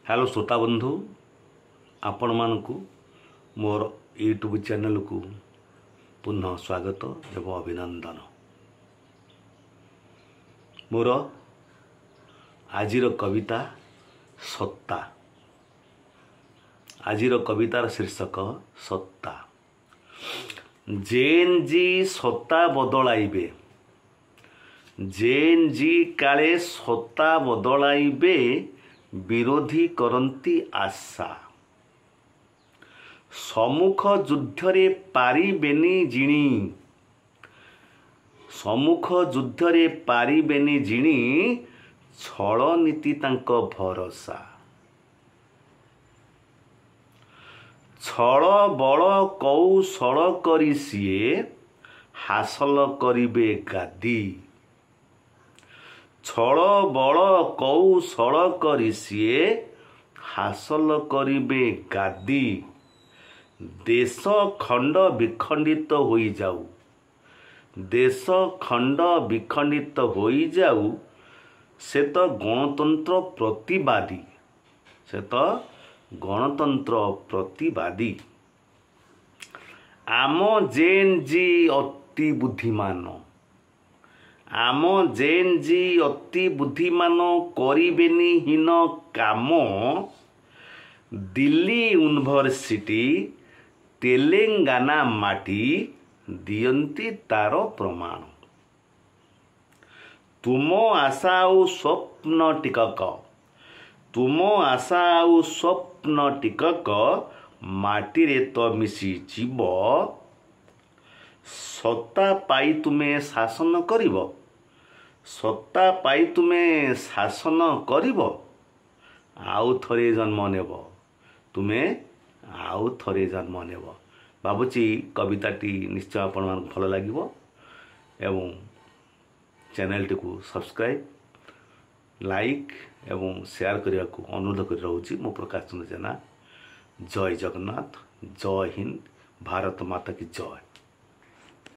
Hello श्रोता बंधु आपण मानकु मोर यूट्यूब चैनल को पुनः स्वागत एवं अभिनंदन। मोर आजिर कविता सत्ता। आजिर कवितार शीर्षक सत्ता। जेन जी सत्ता बदलाइबे, जेन जी काले सत्ता बदलाइबे विरोधी करंती आशा। सम्मुख युद्धरे पारिबेनी जिणी, सम्मुख युद्धरे पारिबेनी जिणी छल नीति तांक भरोसा। छल बल कौशल करी सिए हासिल करिबे गादी। छल बल कौशल करी सिए हासिल करिबे गादी। देश खंड विखंडित होई जाऊ, देश खंड विखंडित होई जाऊ, से तो गणतंत्र प्रतिवादी, से तो गणतंत्र प्रतिवादी। आम जेन जी अति बुद्धिमान, आम जेन जी अति बुद्धिमान करिबेनी हीन काम। दिल्ली यूनिवर्सिटी तेलेंगाना माटी दियंती तार प्रमाण। तुम आशा और स्वप्न टिकक, तुम आशा और स्वप्न टिकक माटी रे तो मिसी जीव। सत्ता पाई तुमे शासन करिब, सत्ता पाई तुमे शासन करिब। आउ थरे जन्म नेब, तुमे आउ थरे जन्म नेब। भावुची कविताटी निश्चय आपण मान भल लागिबो एवं चैनल टी को सब्सक्राइब, लाइक एवं शेयर करिया को अनुरोध कर रहउची। मो प्रकाश चंद्र जेना। जय जगन्नाथ, जय हिंद, भारत माता की जय।